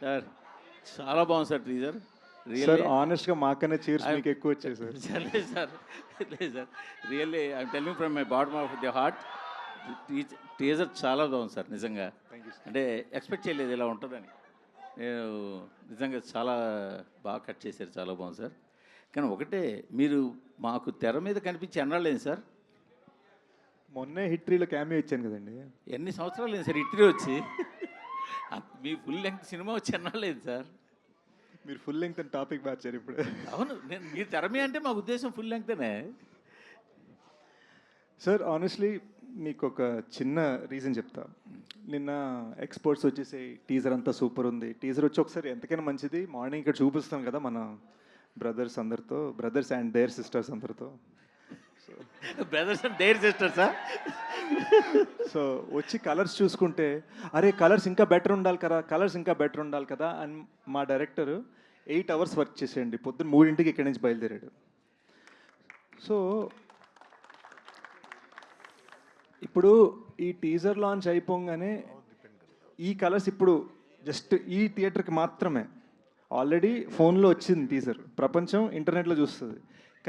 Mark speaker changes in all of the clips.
Speaker 1: Sir చాలా బాగుంది sir teaser.
Speaker 2: Sir
Speaker 1: really
Speaker 2: ఆనెస్ట్గా మాకనే చీర్స్ మీకు ఎక్కువ వచ్చాయి సార్.
Speaker 1: లేదు సార్, లేదు sir, really I'm telling from my bottom of the heart. Teaser చాలా బాగుంది సార్ నిజంగా. అంటే ఎక్స్పెక్ట్ చేయలేదు ఇలా ఉంటుందని. నేను నిజంగా చాలా బాగా కట్ చేశారు, చాలా బాగుంది సార్. కానీ ఒకటే, మీరు మాకు తెర మీద కనిపించి ఎన్నాళ్ళేంది సార్?
Speaker 2: మొన్నే హిట్రీలో క్యామియో ఇచ్చాను కదండి.
Speaker 1: ఎన్ని సంవత్సరాలు లేదు సార్ ఇట్రీ వచ్చి? మీ ఫుల్ లెంగ్త్ సినిమా వచ్చి ఎన్నాళ్ళేది సార్?
Speaker 2: మీరు ఫుల్ లెంగ్త్ అని టాపిక్ మార్చారు ఇప్పుడు.
Speaker 1: అవును, నేను మీరు తెర మీద అంటే మా ఉద్దేశం ఫుల్ లెంగ్తేనే.
Speaker 2: సార్ ఆనెస్ట్లీ మీకు ఒక చిన్న రీజన్ చెప్తా. నిన్న ఎక్స్పర్ట్స్ వచ్చేసి టీజర్ అంతా సూపర్ ఉంది, టీజర్ వచ్చి ఒకసారి ఎంతకైనా మంచిది మార్నింగ్ ఇక్కడ చూపిస్తాం కదా మన బ్రదర్స్ అందరితో, బ్రదర్స్ అండ్ దేర్ సిస్టర్స్ అందరితో.
Speaker 1: బ్రదర్స్ అండ్ దేర్ సిస్టర్సా?
Speaker 2: సో వచ్చి కలర్స్ చూసుకుంటే అరే కలర్స్ ఇంకా బెటర్ ఉండాలి కదా, కలర్స్ ఇంకా బెటర్ ఉండాలి కదా అని మా డైరెక్టర్ 8 hours వర్క్ చేసేయండి, పొద్దున్న 3 ఇక్కడి నుంచి బయలుదేరాడు. సో ఇప్పుడు ఈ టీజర్ లాంచ్ అయిపోగానే ఈ కలర్స్ ఇప్పుడు జస్ట్ ఈ థియేటర్కి మాత్రమే, ఆల్రెడీ ఫోన్లో వచ్చింది టీజర్, ప్రపంచం ఇంటర్నెట్లో చూస్తుంది.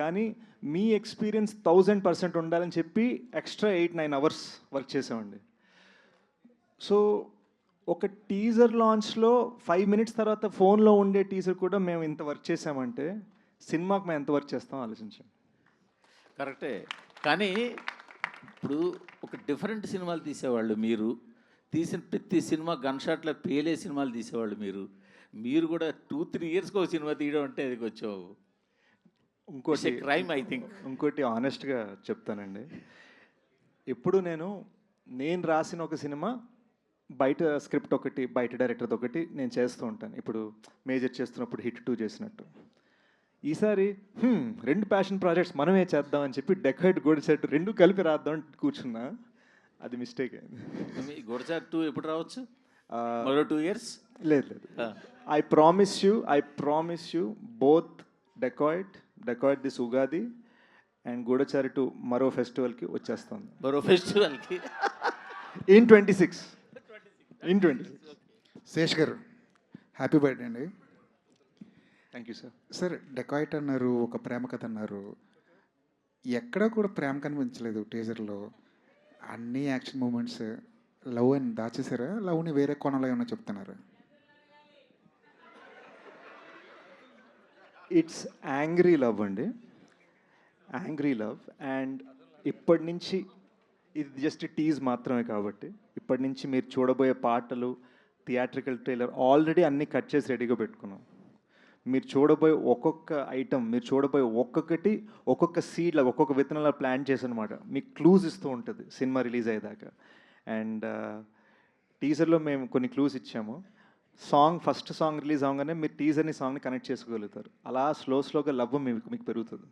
Speaker 2: కానీ మీ ఎక్స్పీరియన్స్ 1000% ఉండాలని చెప్పి ఎక్స్ట్రా 8-9 hours వర్క్ చేసామండి. సో ఒక టీజర్ లాంచ్లో 5 minutes తర్వాత ఫోన్లో ఉండే టీజర్ కూడా మేము ఇంత వర్క్ చేసామంటే సినిమాకి మేము ఎంత వర్క్ చేస్తాం ఆలోచించాం.
Speaker 1: కరెక్టే. కానీ ఇప్పుడు ఒక డిఫరెంట్ సినిమాలు తీసేవాళ్ళు మీరు, తీసిన ప్రతి సినిమా గన్ షాట్లో పేలే సినిమాలు తీసేవాళ్ళు మీరు కూడా 2-3 yearsకి ఒక సినిమా తీయడం అంటే అది కొంచెం
Speaker 2: ఇంకోటి
Speaker 1: క్రైమ్ ఐ థింక్.
Speaker 2: ఇంకోటి ఆనెస్ట్గా చెప్తానండి, ఎప్పుడు నేను రాసిన ఒక సినిమా బయట స్క్రిప్ట్ ఒకటి, బయట డైరెక్టర్ది ఒకటి నేను చేస్తూ ఉంటాను. ఇప్పుడు మేజర్ చేస్తున్నప్పుడు హిట్ 2 చేసినట్టు ఈసారి 2 ప్యాషన్ ప్రాజెక్ట్స్ మనమే చేద్దాం అని చెప్పి డెకాయిడ్ గోడచాట్ 2 కలిపి రాద్దాం కూర్చున్నా, అది మిస్టేక్ అయింది.
Speaker 1: గోడచాట్ 2 ఎప్పుడు రావచ్చు? మరో 2 years?
Speaker 2: లేదు I promise you both decide this Ugadi and Goodachari 2 మరో ఫెస్టివల్కి వచ్చేస్తుంది.
Speaker 1: మరో ఫెస్టివల్కి
Speaker 2: ఇన్ 26.
Speaker 3: శేష్ గారు హ్యాపీ బర్త్డే అండి.
Speaker 2: Thank you sir.
Speaker 3: Sir dacoit అన్నారు, ఒక ప్రేమ కథ అన్నారు, ఎక్కడా కూడా ప్రేమ కనిపించలేదు టీజర్లో. అన్ని యాక్షన్ మూమెంట్స్, లవ్ అని దాచేసారా? లవ్ని వేరే కోణంలో ఏమన్నా చెప్తున్నారా?
Speaker 2: ఇట్స్ యాంగ్రీ లవ్ అండి, యాంగ్రీ లవ్. అండ్ ఇప్పటి నుంచి ఇది జస్ట్ టీజ్ మాత్రమే కాబట్టి ఇప్పటి నుంచి మీరు చూడబోయే పాటలు, థియేట్రికల్ ట్రైలర్ ఆల్రెడీ అన్నీ కట్ చేసి రెడీగా పెట్టుకున్నాం. మీరు చూడబోయే ఒక్కొక్క ఐటమ్, మీరు చూడబోయే ఒక్కొక్కటి ఒక్కొక్క సీడ్లా, ఒక్కొక్క విత్తనాల ప్లాన్ చేసి అనమాట మీకు క్లూజ్ ఇస్తూ ఉంటుంది సినిమా రిలీజ్ అయ్యేదాకా. అండ్ టీజర్లో మేము కొన్ని క్లూస్ ఇచ్చాము. ఫస్ట్ సాంగ్ రిలీజ్ అవగానే మీరు టీజర్ని సాంగ్ని కనెక్ట్ చేసుకోగలుగుతారు. అలా స్లోగా లవ్ మీకు పెరుగుతుంది.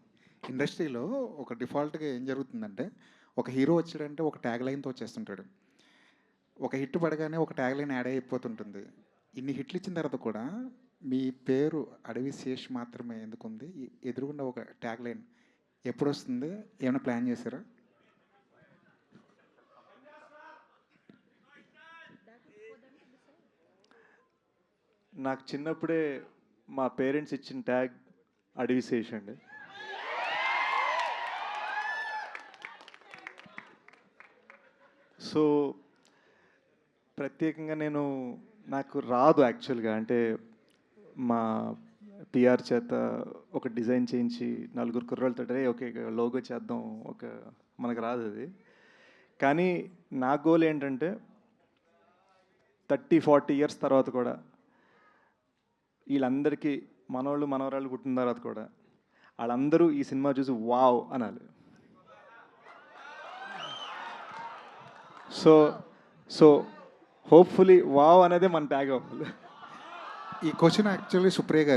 Speaker 3: ఇండస్ట్రీలో ఒక డిఫాల్ట్గా ఏం జరుగుతుందంటే, ఒక హీరో వచ్చాడంటే ఒక ట్యాగ్ లైన్తో వచ్చేస్తుంటాడు. ఒక హిట్ పడగానే ఒక ట్యాగ్ లైన్ యాడ్ అయిపోతుంటుంది. ఇన్ని హిట్లు ఇచ్చిన తర్వాత కూడా మీ పేరు అడవి శేష్ మాత్రమే ఎందుకుంది? ఎదురుగుండా ఒక ట్యాగ్ లైన్ ఎప్పుడు వస్తుంది? ఏమైనా ప్లాన్ చేశారా?
Speaker 2: నాకు చిన్నప్పుడే మా పేరెంట్స్ ఇచ్చిన ట్యాగ్ అడవి శేష్ అండి. సో ప్రత్యేకంగా నాకు రాదు యాక్చువల్గా, అంటే మా పిఆర్ చేత ఒక డిజైన్ చేయించి 4 కుర్రోళ్ళతో ఓకే లోగో చేద్దాం, మనకు రాదు అది. కానీ నా గోల్ ఏంటంటే 30-40 years తర్వాత కూడా వీళ్ళందరికీ మనవరాళ్ళు పుట్టిన తర్వాత కూడా వాళ్ళందరూ ఈ సినిమా చూసి వావ్ అనాలి. సో హోప్ఫుల్లీ వావ్ అనేది మన ట్యాగ్ అవ్వాలి.
Speaker 3: ఈ క్వశ్చన్ యాక్చువల్లీ సుప్రియ గారు